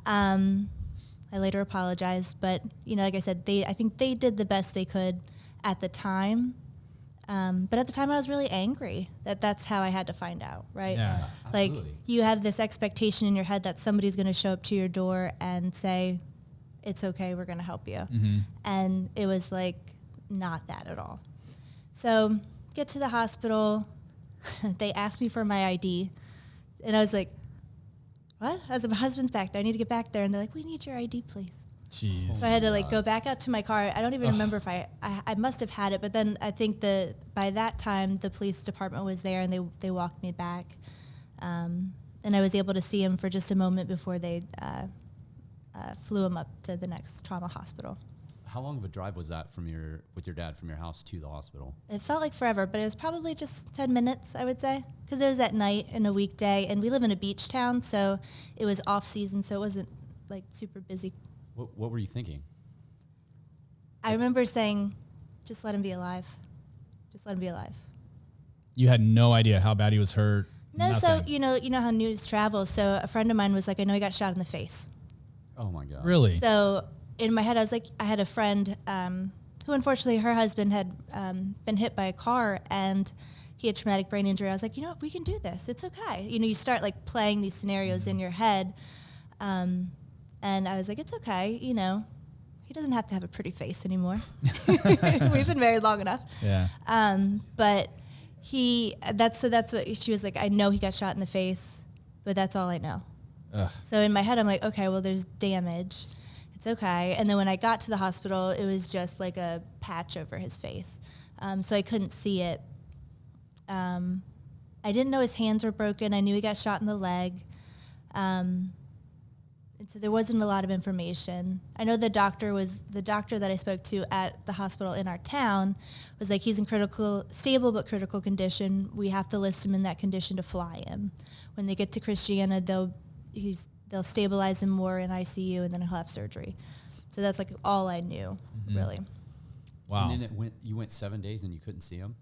I later apologized, but like I said, I think they did the best they could at the time. But at the time I was really angry that's how I had to find out, right? Yeah, like absolutely. You have this expectation in your head that somebody's going to show up to your door and say, it's okay, we're going to help you. Mm-hmm. And it was like not that at all. So get to the hospital. They asked me for my ID. And I was like, what? I was like, my husband's back there. I need to get back there. And they're like, we need your ID, please. Jeez. So I had to go back out to my car. I don't even remember if I must have had it, but then I think by that time the police department was there and they walked me back. And I was able to see him for just a moment before they flew him up to the next trauma hospital. How long of a drive was that with your dad from your house to the hospital? It felt like forever, but it was probably just 10 minutes, I would say, because it was at night in a weekday, and we live in a beach town, so it was off season, so it wasn't like super busy. What were you thinking? I remember saying, just let him be alive. Just let him be alive. You had no idea how bad he was hurt? No, Nothing. so you know how news travels. So a friend of mine was like, I know he got shot in the face. Oh my God. Really? So in my head, I was like, I had a friend who unfortunately her husband had been hit by a car and he had traumatic brain injury. I was like, we can do this. It's okay. You start like playing these scenarios in your head. And I was like, it's okay. He doesn't have to have a pretty face anymore. We've been married long enough. Yeah. But that's what she was like, I know he got shot in the face, but that's all I know. Ugh. So in my head, I'm like, okay, well, there's damage. It's okay. And then when I got to the hospital, it was just like a patch over his face. So I couldn't see it. I didn't know his hands were broken. I knew he got shot in the leg. And so there wasn't a lot of information. I know the doctor that I spoke to at the hospital in our town was like, he's in stable but critical condition. We have to list him in that condition to fly him. When they get to Christiana, they'll stabilize him more in ICU, and then he'll have surgery. So that's like all I knew, really. Wow. And then you went 7 days and you couldn't see him?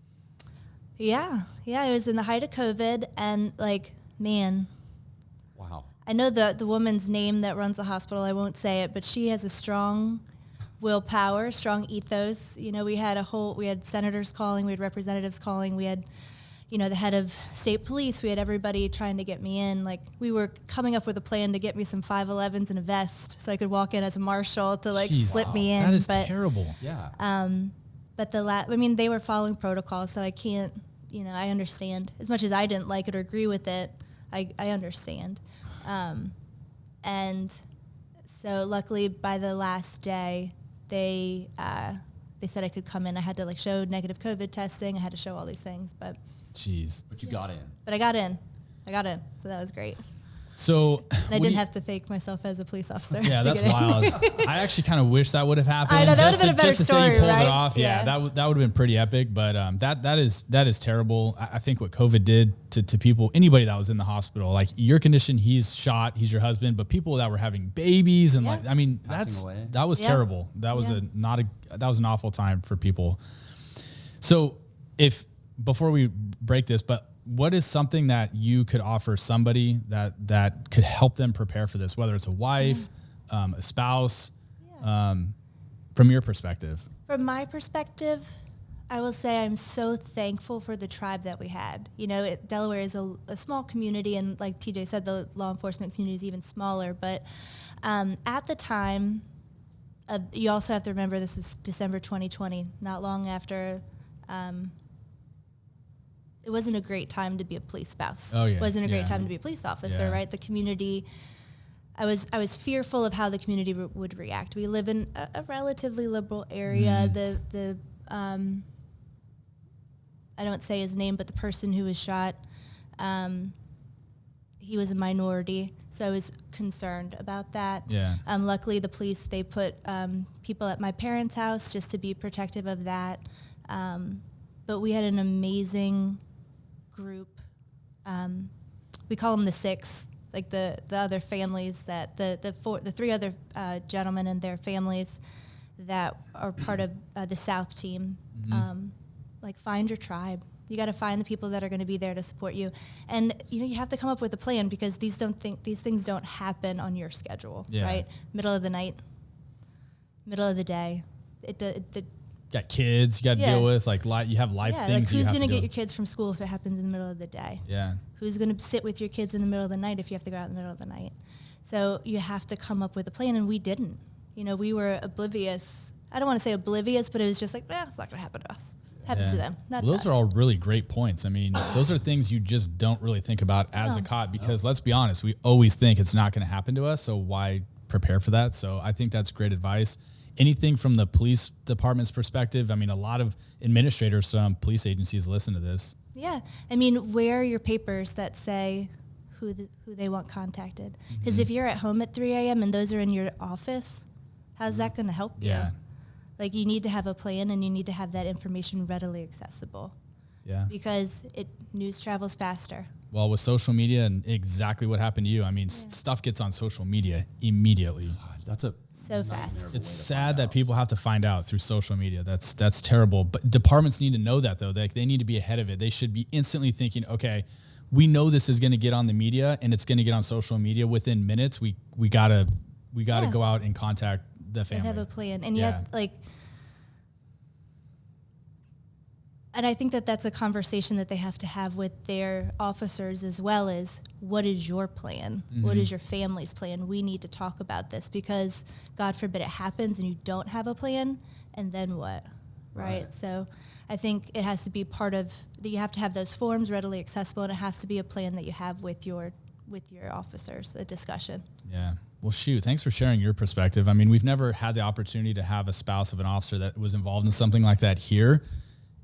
Yeah. It was in the height of COVID, and man. Wow. I know the woman's name that runs the hospital. I won't say it, but she has a strong willpower, strong ethos. We had senators calling, we had representatives calling, we had, the head of state police. We had everybody trying to get me in. We were coming up with a plan to get me some 511s and a vest so I could walk in as a marshal to Jeez, slip me in. That is terrible. Yeah. But they were following protocol, so I can't, I understand. As much as I didn't like it or agree with it, I understand. And so luckily by the last day, they said I could come in. I had to show negative COVID testing. I had to show all these things, but. Jeez. But you got in. But I got in. So that was great. So And I didn't have to fake myself as a police officer. Yeah, to that's get in. wild. I actually kind of wish that would have happened. I know, that would have been a better just to say story, you pulled right? it off. Yeah, that would have been pretty epic. But that is terrible. I think what COVID did to people, anybody that was in the hospital, your condition, he's shot, he's your husband, but people that were having babies and Passing away. that was terrible. That was that was an awful time for people. So before we break this, but what is something that you could offer somebody that could help them prepare for this, whether it's a wife, a spouse, from your perspective? From my perspective, I will say I'm so thankful for the tribe that we had. Delaware is a small community, and like TJ said, the law enforcement community is even smaller. But at the time, you also have to remember this was December 2020, not long after. It wasn't a great time to be a police spouse. Oh, yeah. It wasn't a great Yeah. time to be a police officer, Yeah. right? The community I was fearful of how the community would react. We live in a relatively liberal area. The I don't say his name, but the person who was shot, he was a minority, so I was concerned about that. Yeah. Luckily, the police, they put people at my parents' house just to be protective of that. But we had an amazing group. We call them the Six, like the other families that the three other gentlemen and their families that are part of the South team. Like, find your tribe. You got to find the people that are going to be there to support you, and you have to come up with a plan, because these things don't happen on your schedule, right? Middle of the night, middle of the day. Got kids you got to deal with, like you have life things. Like, who's going to get your kids from school if it happens in the middle of the day? Yeah. Who's going to sit with your kids in the middle of the night if you have to go out in the middle of the night? So you have to come up with a plan, and we didn't. We were oblivious. I don't want to say oblivious, but it was just like, it's not going to happen to us. Happens to them, not to those us. are all really great points. I mean, those are things you just don't really think about as a cop, because let's be honest, we always think it's not going to happen to us, so why prepare for that? So I think that's great advice. Anything from the police department's perspective? I mean, a lot of administrators from police agencies listen to this. Yeah. I mean, where are your papers that say who they want contacted? Because if you're at home at 3 a.m. and those are in your office, how's that going to help you? Yeah. Like, you need to have a plan, and you need to have that information readily accessible. Yeah. Because news travels faster. Well, with social media and exactly what happened to you, I mean, stuff gets on social media immediately. That's so fast. It's sad that people have to find out through social media. That's terrible. But departments need to know that, though. They need to be ahead of it. They should be instantly thinking, okay, we know this is going to get on the media and it's going to get on social media within minutes. We gotta go out and contact the family. Have a plan, and yet, and I think that's a conversation that they have to have with their officers as well. As, what is your plan? What is your family's plan? We need to talk about this, because God forbid it happens and you don't have a plan, and then what, right? So I think it has to be part of, you have to have those forms readily accessible, and it has to be a plan that you have with your officers, a discussion. Yeah. Well, shoot, thanks for sharing your perspective. I mean, we've never had the opportunity to have a spouse of an officer that was involved in something like that here,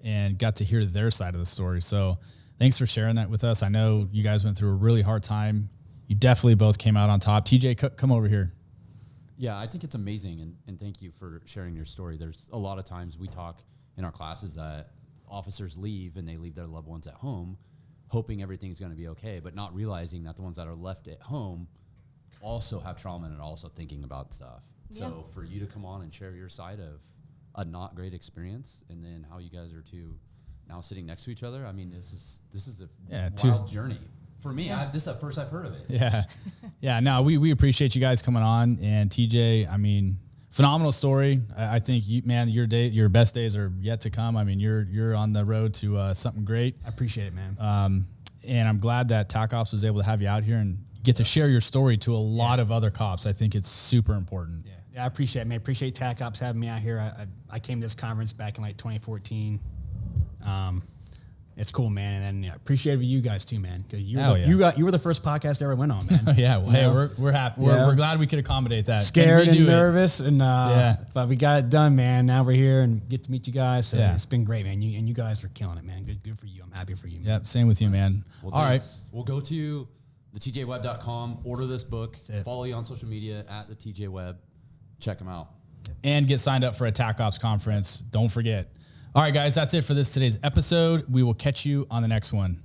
and got to hear their side of the story. So thanks for sharing that with us. I know you guys went through a really hard time. You definitely both came out on top. TJ, come over here. Yeah, I think it's amazing, and thank you for sharing your story. There's a lot of times we talk in our classes that officers leave, and they leave their loved ones at home, hoping everything's going to be okay, but not realizing that the ones that are left at home also have trauma and are also thinking about stuff. Yeah. So for you to come on and share your side of a not great experience, and then how you guys are now sitting next to each other. I mean, this is a wild journey for me. This is the first I've heard of it. Yeah. Yeah. No, we appreciate you guys coming on, and TJ, I mean, phenomenal story. I think your best days are yet to come. I mean, you're on the road to something great. I appreciate it, man. And I'm glad that TAC Ops was able to have you out here and get to share your story to a lot of other cops. I think it's super important. Yeah, I appreciate it, man. Appreciate TAC Ops having me out here. I came to this conference back in 2014. It's cool, man. And then appreciate you guys too, man. Cause you were the first podcast I ever went on, man. Yeah. Well, hey, we're happy. We're glad we could accommodate that. Scared and nervous, but we got it done, man. Now we're here and get to meet you guys. So it's been great, man. You guys are killing it, man. Good for you. I'm happy for you, man. Yep. Same with you, man. Well, all right. We'll go to thetjwebb.com, order this book, follow you on social media at the TJ Webb. Check them out. And get signed up for a TAC Ops conference. Don't forget. All right, guys, that's it for today's episode. We will catch you on the next one.